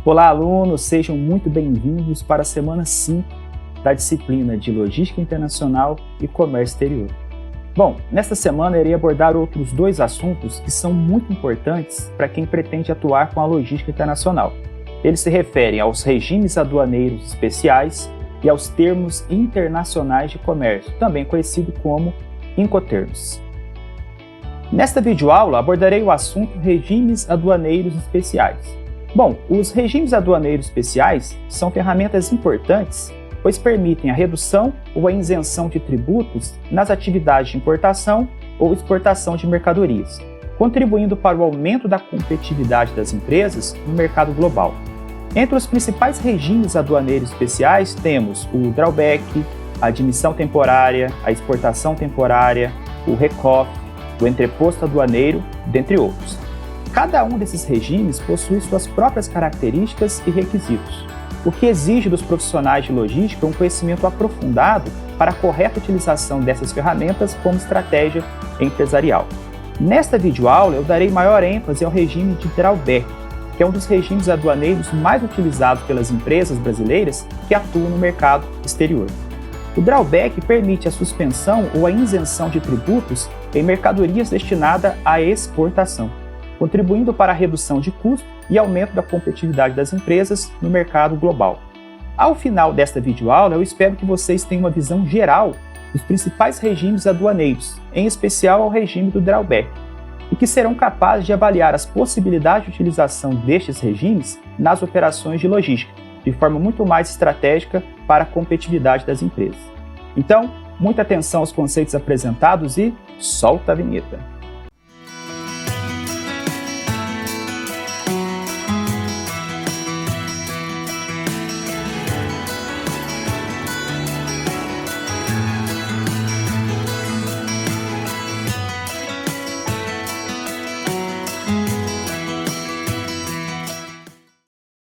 Olá, alunos! Sejam muito bem-vindos para a semana 5 da disciplina de Logística Internacional e Comércio Exterior. Bom, nesta semana irei abordar outros dois assuntos que são muito importantes para quem pretende atuar com a logística internacional. Eles se referem aos regimes aduaneiros especiais e aos termos internacionais de comércio, também conhecido como Incoterms. Nesta videoaula abordarei o assunto regimes aduaneiros especiais. Bom, os regimes aduaneiros especiais são ferramentas importantes, pois permitem a redução ou a isenção de tributos nas atividades de importação ou exportação de mercadorias, contribuindo para o aumento da competitividade das empresas no mercado global. Entre os principais regimes aduaneiros especiais temos o drawback, a admissão temporária, a exportação temporária, o RECOFF, o entreposto aduaneiro, dentre outros. Cada um desses regimes possui suas próprias características e requisitos, o que exige dos profissionais de logística um conhecimento aprofundado para a correta utilização dessas ferramentas como estratégia empresarial. Nesta videoaula, eu darei maior ênfase ao regime de drawback, que é um dos regimes aduaneiros mais utilizados pelas empresas brasileiras que atuam no mercado exterior. O drawback permite a suspensão ou a isenção de tributos em mercadorias destinadas à exportação, contribuindo para a redução de custo e aumento da competitividade das empresas no mercado global. Ao final desta videoaula, eu espero que vocês tenham uma visão geral dos principais regimes aduaneiros, em especial ao regime do drawback, e que serão capazes de avaliar as possibilidades de utilização destes regimes nas operações de logística, de forma muito mais estratégica para a competitividade das empresas. Então, muita atenção aos conceitos apresentados e solta a vinheta!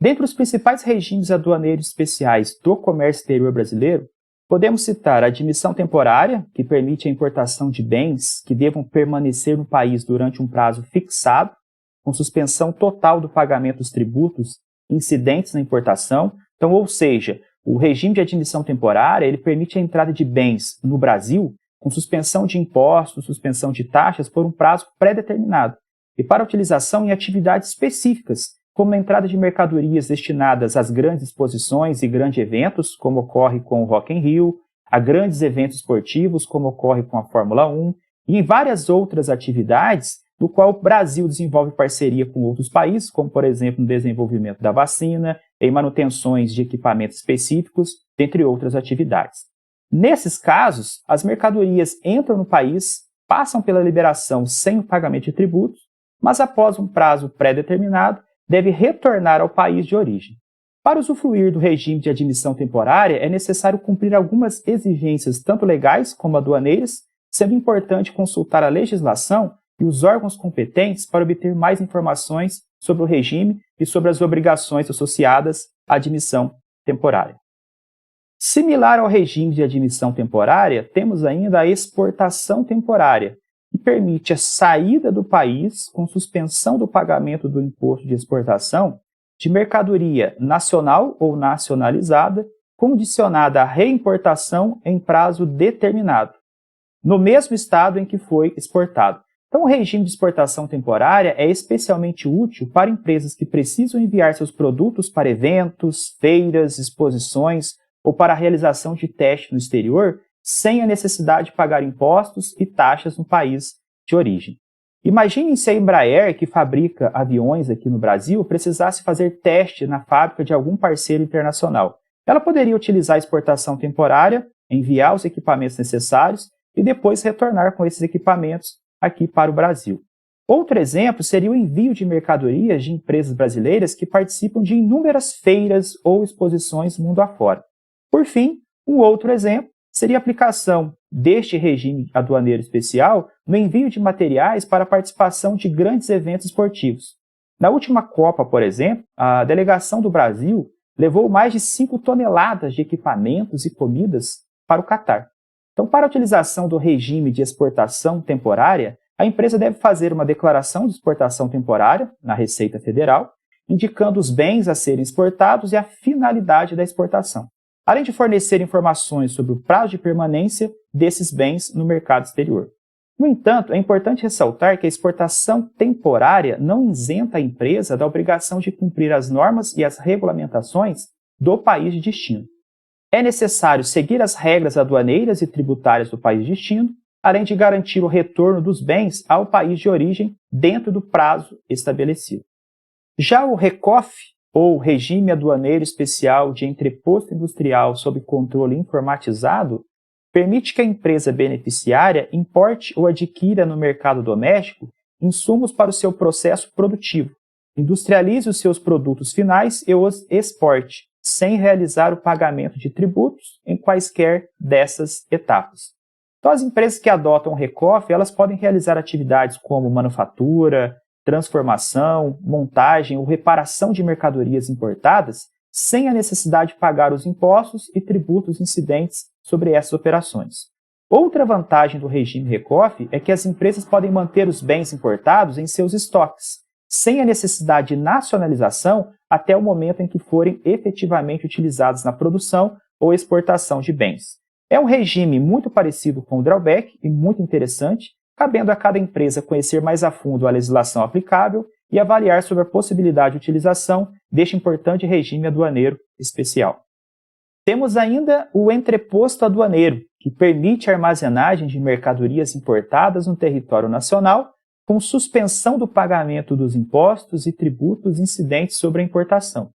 Dentre os principais regimes aduaneiros especiais do comércio exterior brasileiro, podemos citar a admissão temporária, que permite a importação de bens que devam permanecer no país durante um prazo fixado, com suspensão total do pagamento dos tributos incidentes na importação. Então, ou seja, o regime de admissão temporária ele permite a entrada de bens no Brasil com suspensão de impostos, suspensão de taxas por um prazo pré-determinado e para utilização em atividades específicas, como a entrada de mercadorias destinadas às grandes exposições e grandes eventos, como ocorre com o Rock in Rio, a grandes eventos esportivos, como ocorre com a Fórmula 1, e em várias outras atividades, no qual o Brasil desenvolve parceria com outros países, como, por exemplo, no desenvolvimento da vacina, em manutenções de equipamentos específicos, dentre outras atividades. Nesses casos, as mercadorias entram no país, passam pela liberação sem o pagamento de tributos, mas após um prazo pré-determinado, deve retornar ao país de origem. Para usufruir do regime de admissão temporária, é necessário cumprir algumas exigências tanto legais como aduaneiras, sendo importante consultar a legislação e os órgãos competentes para obter mais informações sobre o regime e sobre as obrigações associadas à admissão temporária. Similar ao regime de admissão temporária, temos ainda a exportação temporária, que permite a saída do país com suspensão do pagamento do imposto de exportação de mercadoria nacional ou nacionalizada, condicionada à reimportação em prazo determinado, no mesmo estado em que foi exportado. Então, o regime de exportação temporária é especialmente útil para empresas que precisam enviar seus produtos para eventos, feiras, exposições ou para a realização de testes no exterior, sem a necessidade de pagar impostos e taxas no país de origem. Imaginem se a Embraer, que fabrica aviões aqui no Brasil, precisasse fazer teste na fábrica de algum parceiro internacional. Ela poderia utilizar a exportação temporária, enviar os equipamentos necessários e depois retornar com esses equipamentos aqui para o Brasil. Outro exemplo seria o envio de mercadorias de empresas brasileiras que participam de inúmeras feiras ou exposições mundo afora. Por fim, um outro exemplo seria a aplicação deste regime aduaneiro especial no envio de materiais para a participação de grandes eventos esportivos. Na última Copa, por exemplo, a delegação do Brasil levou mais de 5 toneladas de equipamentos e comidas para o Catar. Então, para a utilização do regime de exportação temporária, a empresa deve fazer uma declaração de exportação temporária na Receita Federal indicando os bens a serem exportados e a finalidade da exportação, além de fornecer informações sobre o prazo de permanência desses bens no mercado exterior. No entanto, é importante ressaltar que a exportação temporária não isenta a empresa da obrigação de cumprir as normas e as regulamentações do país de destino. É necessário seguir as regras aduaneiras e tributárias do país de destino, além de garantir o retorno dos bens ao país de origem dentro do prazo estabelecido. Já o RECOF, ou Regime Aduaneiro Especial de Entreposto Industrial sob Controle Informatizado, permite que a empresa beneficiária importe ou adquira no mercado doméstico insumos para o seu processo produtivo, industrialize os seus produtos finais e os exporte, sem realizar o pagamento de tributos em quaisquer dessas etapas. Então, as empresas que adotam o RECOF, elas podem realizar atividades como manufatura, transformação, montagem ou reparação de mercadorias importadas, sem a necessidade de pagar os impostos e tributos incidentes sobre essas operações. Outra vantagem do regime RECOF é que as empresas podem manter os bens importados em seus estoques, sem a necessidade de nacionalização até o momento em que forem efetivamente utilizados na produção ou exportação de bens. É um regime muito parecido com o drawback e muito interessante, cabendo a cada empresa conhecer mais a fundo a legislação aplicável e avaliar sobre a possibilidade de utilização deste importante regime aduaneiro especial. Temos ainda o entreposto aduaneiro, que permite a armazenagem de mercadorias importadas no território nacional, com suspensão do pagamento dos impostos e tributos incidentes sobre a importação.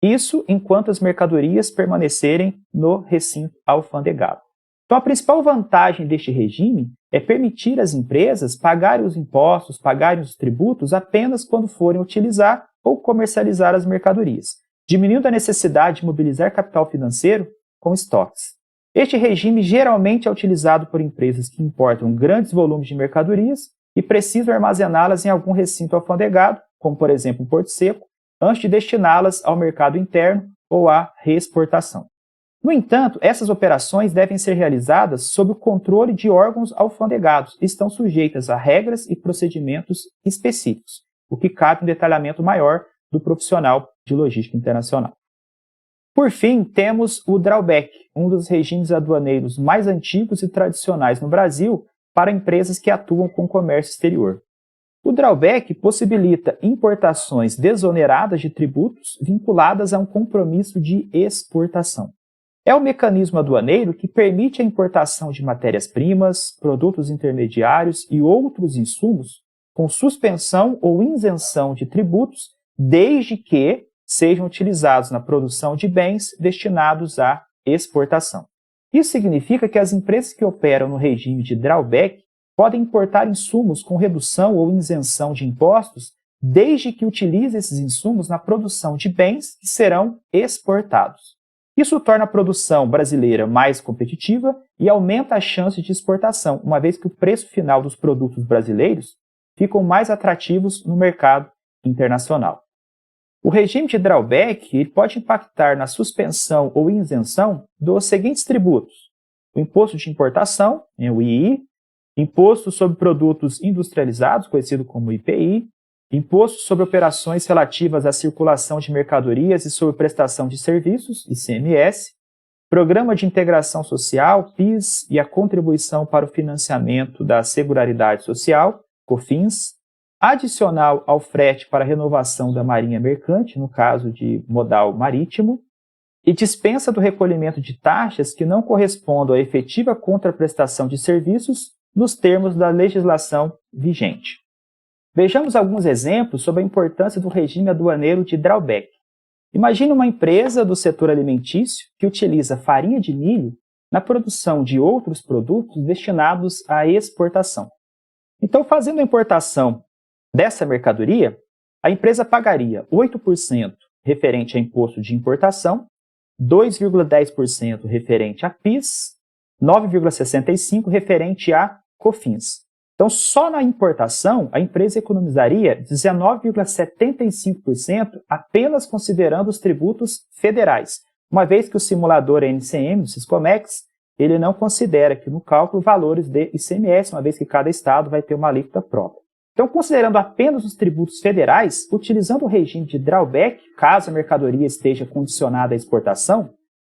Isso enquanto as mercadorias permanecerem no recinto alfandegado. Então, a principal vantagem deste regime é permitir às empresas pagarem os impostos, pagarem os tributos apenas quando forem utilizar ou comercializar as mercadorias, diminuindo a necessidade de mobilizar capital financeiro com estoques. Este regime geralmente é utilizado por empresas que importam grandes volumes de mercadorias e precisam armazená-las em algum recinto alfandegado, como por exemplo um Porto Seco, antes de destiná-las ao mercado interno ou à reexportação. No entanto, essas operações devem ser realizadas sob o controle de órgãos alfandegados e estão sujeitas a regras e procedimentos específicos, o que cabe um detalhamento maior do profissional de logística internacional. Por fim, temos o drawback, um dos regimes aduaneiros mais antigos e tradicionais no Brasil para empresas que atuam com comércio exterior. O drawback possibilita importações desoneradas de tributos vinculadas a um compromisso de exportação. É o mecanismo aduaneiro que permite a importação de matérias-primas, produtos intermediários e outros insumos com suspensão ou isenção de tributos, desde que sejam utilizados na produção de bens destinados à exportação. Isso significa que as empresas que operam no regime de drawback podem importar insumos com redução ou isenção de impostos, desde que utilize esses insumos na produção de bens que serão exportados. Isso torna a produção brasileira mais competitiva e aumenta a chance de exportação, uma vez que o preço final dos produtos brasileiros ficam mais atrativos no mercado internacional. O regime de drawback pode impactar na suspensão ou isenção dos seguintes tributos: o imposto de importação, o II, imposto sobre produtos industrializados, conhecido como IPI, imposto sobre operações relativas à circulação de mercadorias e sobre prestação de serviços, ICMS, Programa de Integração Social, PIS, e a Contribuição para o Financiamento da Seguridade Social, COFINS, adicional ao frete para renovação da marinha mercante, no caso de modal marítimo, e dispensa do recolhimento de taxas que não correspondam à efetiva contraprestação de serviços nos termos da legislação vigente. Vejamos alguns exemplos sobre a importância do regime aduaneiro de drawback. Imagine uma empresa do setor alimentício que utiliza farinha de milho na produção de outros produtos destinados à exportação. Então, fazendo a importação dessa mercadoria, a empresa pagaria 8% referente a imposto de importação, 2,10% referente a PIS, 9,65% referente a COFINS. Então, só na importação, a empresa economizaria 19,75% apenas considerando os tributos federais, uma vez que o simulador NCM, o Siscomex, ele não considera aqui no cálculo valores de ICMS, uma vez que cada estado vai ter uma alíquota própria. Então, considerando apenas os tributos federais, utilizando o regime de drawback, caso a mercadoria esteja condicionada à exportação,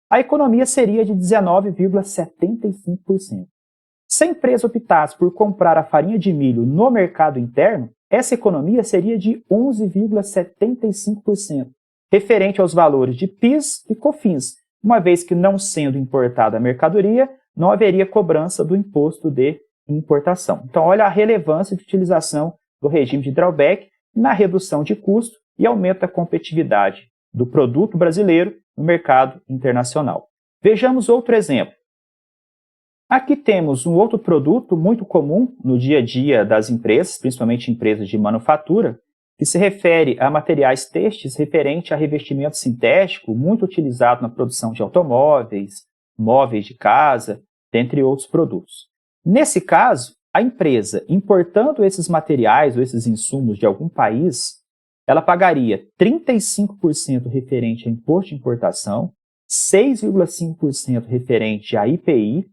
a economia seria de 19,75%. Se a empresa optasse por comprar a farinha de milho no mercado interno, essa economia seria de 11,75%, referente aos valores de PIS e COFINS, uma vez que, não sendo importada a mercadoria, não haveria cobrança do imposto de importação. Então, olha a relevância de utilização do regime de drawback na redução de custo e aumento da competitividade do produto brasileiro no mercado internacional. Vejamos outro exemplo. Aqui temos um outro produto muito comum no dia a dia das empresas, principalmente empresas de manufatura, que se refere a materiais têxteis referente a revestimento sintético, muito utilizado na produção de automóveis, móveis de casa, dentre outros produtos. Nesse caso, a empresa, importando esses materiais ou esses insumos de algum país, ela pagaria 35% referente a imposto de importação, 6,5% referente a IPI,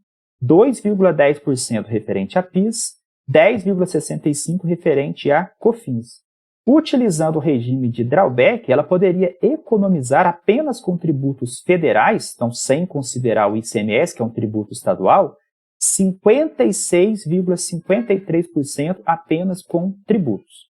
2,10% referente a PIS, 10,65% referente a COFINS. Utilizando o regime de drawback, ela poderia economizar apenas com tributos federais, então sem considerar o ICMS, que é um tributo estadual, 56,53% apenas com tributos.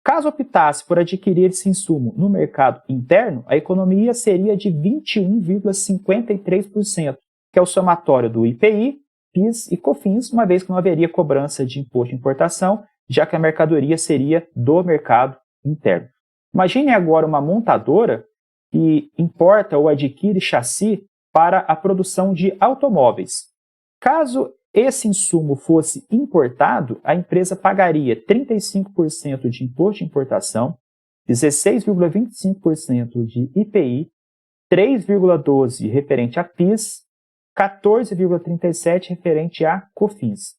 Caso optasse por adquirir esse insumo no mercado interno, a economia seria de 21,53%, que é o somatório do IPI, PIS e COFINS, uma vez que não haveria cobrança de imposto de importação, já que a mercadoria seria do mercado interno. Imagine agora uma montadora que importa ou adquire chassi para a produção de automóveis. Caso esse insumo fosse importado, a empresa pagaria 35% de imposto de importação, 16,25% de IPI, 3,12% referente a PIS, 14,37% referente a COFINS.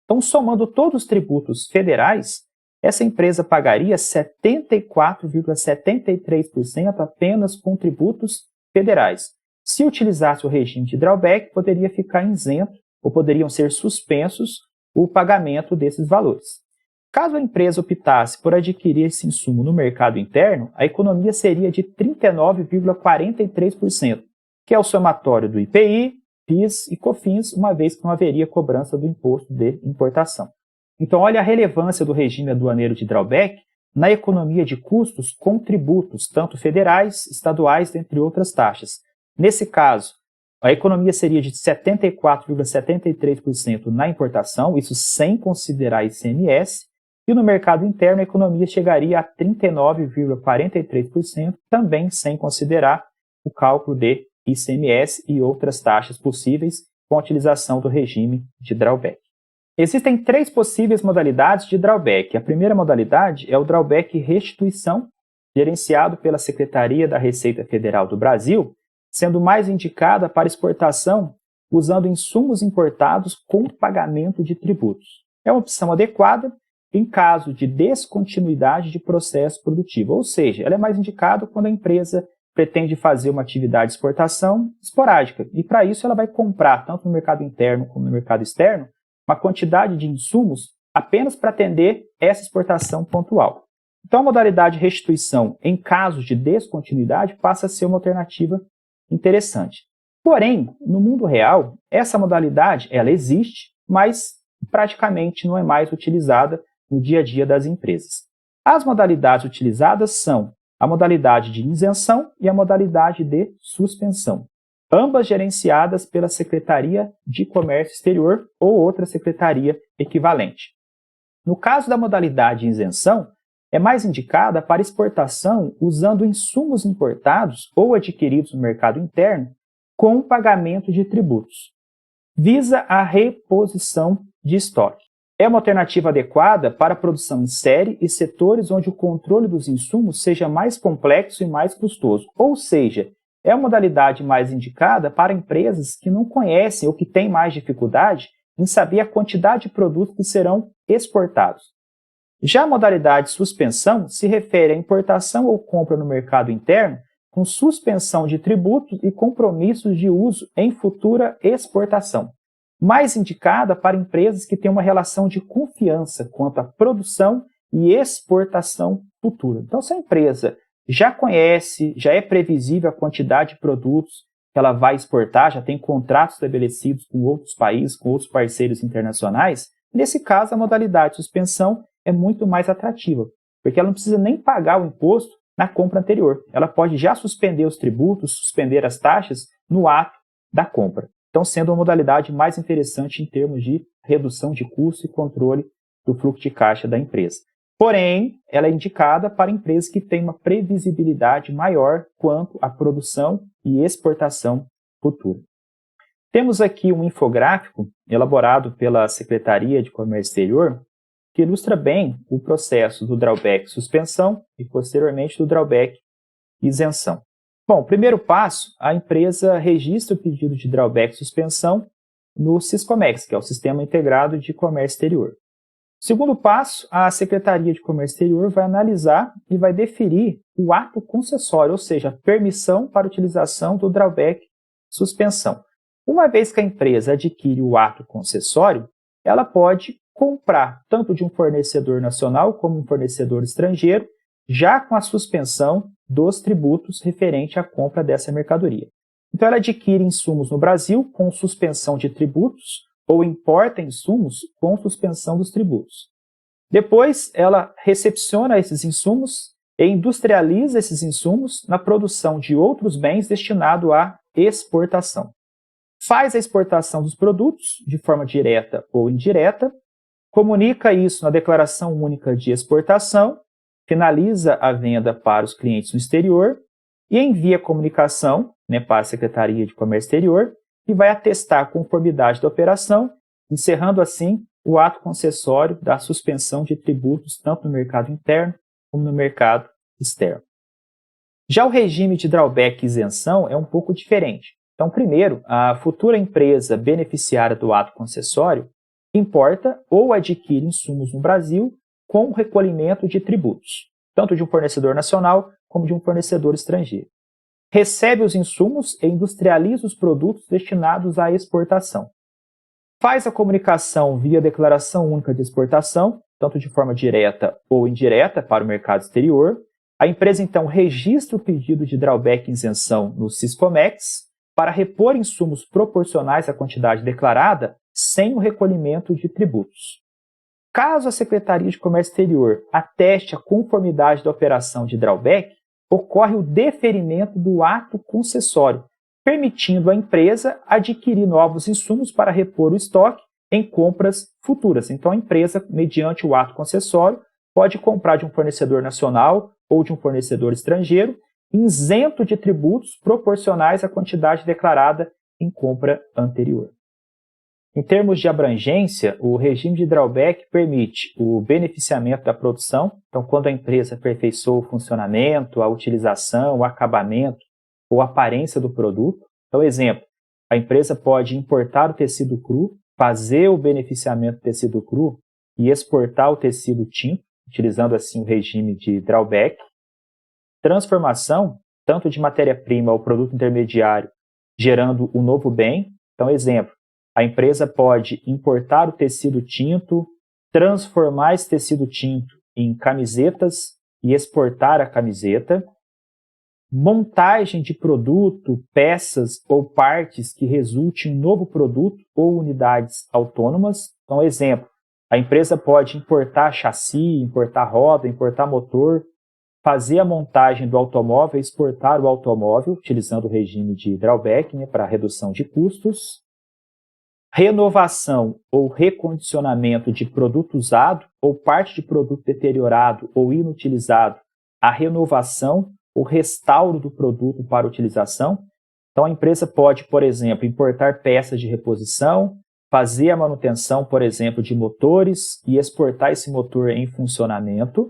Então, somando todos os tributos federais, essa empresa pagaria 74,73% apenas com tributos federais. Se utilizasse o regime de drawback, poderia ficar isento ou poderiam ser suspensos o pagamento desses valores. Caso a empresa optasse por adquirir esse insumo no mercado interno, a economia seria de 39,43%, que é o somatório do IPI, PIS e COFINS, uma vez que não haveria cobrança do imposto de importação. Então, olha a relevância do regime aduaneiro de drawback na economia de custos com tributos, tanto federais, estaduais, dentre outras taxas. Nesse caso, a economia seria de 74,73% na importação, isso sem considerar ICMS, e no mercado interno a economia chegaria a 39,43%, também sem considerar o cálculo de ICMS e outras taxas possíveis com a utilização do regime de drawback. Existem 3 possíveis modalidades de drawback. A primeira modalidade é o drawback restituição, gerenciado pela Secretaria da Receita Federal do Brasil, sendo mais indicada para exportação usando insumos importados com pagamento de tributos. É uma opção adequada em caso de descontinuidade de processo produtivo, ou seja, ela é mais indicada quando a empresa pretende fazer uma atividade de exportação esporádica, e para isso ela vai comprar, tanto no mercado interno como no mercado externo, uma quantidade de insumos apenas para atender essa exportação pontual. Então, a modalidade de restituição em casos de descontinuidade passa a ser uma alternativa interessante. Porém, no mundo real, essa modalidade ela existe, mas praticamente não é mais utilizada no dia a dia das empresas. As modalidades utilizadas são a modalidade de isenção e a modalidade de suspensão, ambas gerenciadas pela Secretaria de Comércio Exterior ou outra secretaria equivalente. No caso da modalidade de isenção, é mais indicada para exportação usando insumos importados ou adquiridos no mercado interno com pagamento de tributos. Visa a reposição de estoque. É uma alternativa adequada para a produção em série e setores onde o controle dos insumos seja mais complexo e mais custoso, ou seja, é a modalidade mais indicada para empresas que não conhecem ou que têm mais dificuldade em saber a quantidade de produtos que serão exportados. Já a modalidade de suspensão se refere à importação ou compra no mercado interno com suspensão de tributos e compromissos de uso em futura exportação, mais indicada para empresas que têm uma relação de confiança quanto à produção e exportação futura. Então, se a empresa já conhece, já é previsível a quantidade de produtos que ela vai exportar, já tem contratos estabelecidos com outros países, com outros parceiros internacionais, nesse caso a modalidade de suspensão é muito mais atrativa, porque ela não precisa nem pagar o imposto na compra anterior. Ela pode já suspender os tributos, suspender as taxas no ato da compra. Então, sendo uma modalidade mais interessante em termos de redução de custo e controle do fluxo de caixa da empresa. Porém, ela é indicada para empresas que têm uma previsibilidade maior quanto à produção e exportação futura. Temos aqui um infográfico elaborado pela Secretaria de Comércio Exterior que ilustra bem o processo do drawback suspensão e, posteriormente, do drawback isenção. Bom, primeiro passo, a empresa registra o pedido de drawback suspensão no Siscomex, que é o Sistema Integrado de Comércio Exterior. Segundo passo, a Secretaria de Comércio Exterior vai analisar e vai deferir o ato concessório, ou seja, a permissão para utilização do drawback suspensão. Uma vez que a empresa adquire o ato concessório, ela pode comprar tanto de um fornecedor nacional como um fornecedor estrangeiro, já com a suspensão dos tributos referente à compra dessa mercadoria. Então, ela adquire insumos no Brasil com suspensão de tributos ou importa insumos com suspensão dos tributos. Depois, ela recepciona esses insumos e industrializa esses insumos na produção de outros bens destinados à exportação. Faz a exportação dos produtos de forma direta ou indireta, comunica isso na Declaração Única de Exportação, finaliza a venda para os clientes no exterior e envia a comunicação para a Secretaria de Comércio Exterior, que vai atestar a conformidade da operação, encerrando assim o ato concessório da suspensão de tributos tanto no mercado interno como no mercado externo. Já o regime de drawback isenção é um pouco diferente. Então, primeiro, a futura empresa beneficiária do ato concessório importa ou adquire insumos no Brasil com o recolhimento de tributos, tanto de um fornecedor nacional como de um fornecedor estrangeiro. Recebe os insumos e industrializa os produtos destinados à exportação. Faz a comunicação via Declaração Única de Exportação, tanto de forma direta ou indireta para o mercado exterior. A empresa, então, registra o pedido de drawback isenção no Siscomex para repor insumos proporcionais à quantidade declarada sem o recolhimento de tributos. Caso a Secretaria de Comércio Exterior ateste a conformidade da operação de drawback, ocorre o deferimento do ato concessório, permitindo à empresa adquirir novos insumos para repor o estoque em compras futuras. Então, a empresa, mediante o ato concessório, pode comprar de um fornecedor nacional ou de um fornecedor estrangeiro, isento de tributos proporcionais à quantidade declarada em compra anterior. Em termos de abrangência, o regime de drawback permite o beneficiamento da produção. Então, quando a empresa aperfeiçoa o funcionamento, a utilização, o acabamento ou a aparência do produto. Então, exemplo, a empresa pode importar o tecido cru, fazer o beneficiamento do tecido cru e exportar o tecido tinto, utilizando assim o regime de drawback. Transformação, tanto de matéria-prima ao produto intermediário, gerando um novo bem. Então, exemplo, a empresa pode importar o tecido tinto, transformar esse tecido tinto em camisetas e exportar a camiseta. Montagem de produto, peças ou partes que resulte em um novo produto ou unidades autônomas. Então, exemplo, a empresa pode importar chassi, importar roda, importar motor, fazer a montagem do automóvel e exportar o automóvel, utilizando o regime de drawback para redução de custos. Renovação ou recondicionamento de produto usado ou parte de produto deteriorado ou inutilizado, a renovação ou restauro do produto para utilização. Então, a empresa pode, por exemplo, importar peças de reposição, fazer a manutenção, por exemplo, de motores e exportar esse motor em funcionamento.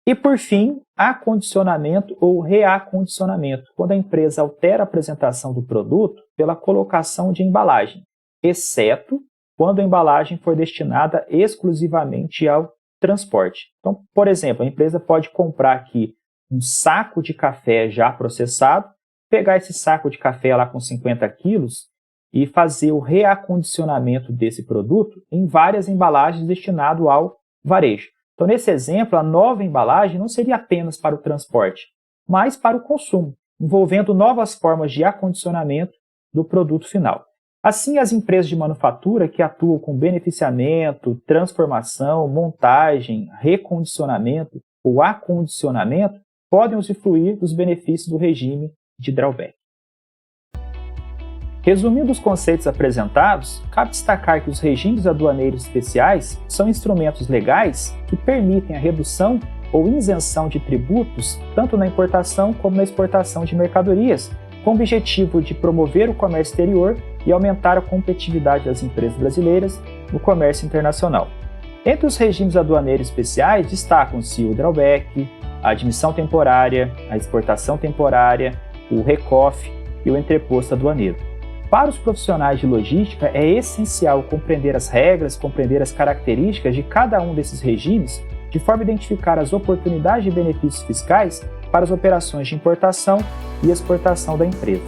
E, por fim, acondicionamento ou reacondicionamento, quando a empresa altera a apresentação do produto pela colocação de embalagem, exceto quando a embalagem for destinada exclusivamente ao transporte. Então, por exemplo, a empresa pode comprar aqui um saco de café já processado, pegar esse saco de café lá com 50 quilos e fazer o reacondicionamento desse produto em várias embalagens destinado ao varejo. Então, nesse exemplo, a nova embalagem não seria apenas para o transporte, mas para o consumo, envolvendo novas formas de acondicionamento do produto final. Assim, as empresas de manufatura que atuam com beneficiamento, transformação, montagem, recondicionamento ou acondicionamento podem usufruir dos benefícios do regime de drawback. Resumindo os conceitos apresentados, cabe destacar que os regimes aduaneiros especiais são instrumentos legais que permitem a redução ou isenção de tributos tanto na importação como na exportação de mercadorias, com o objetivo de promover o comércio exterior e aumentar a competitividade das empresas brasileiras no comércio internacional. Entre os regimes aduaneiros especiais destacam-se o drawback, a admissão temporária, a exportação temporária, o RECOF e o entreposto aduaneiro. Para os profissionais de logística, é essencial compreender as regras, compreender as características de cada um desses regimes, de forma a identificar as oportunidades e benefícios fiscais para as operações de importação e exportação da empresa.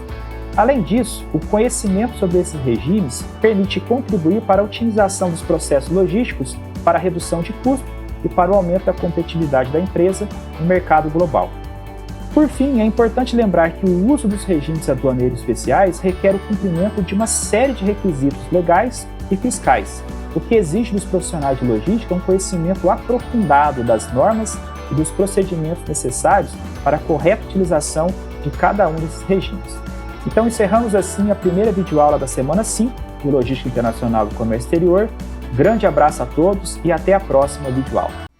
Além disso, o conhecimento sobre esses regimes permite contribuir para a otimização dos processos logísticos, para a redução de custos e para o aumento da competitividade da empresa no mercado global. Por fim, é importante lembrar que o uso dos regimes aduaneiros especiais requer o cumprimento de uma série de requisitos legais e fiscais, o que exige dos profissionais de logística um conhecimento aprofundado das normas e dos procedimentos necessários para a correta utilização de cada um desses regimes. Então, encerramos assim a primeira videoaula da semana 5 de Logística Internacional e Comércio Exterior. Grande abraço a todos e até a próxima videoaula.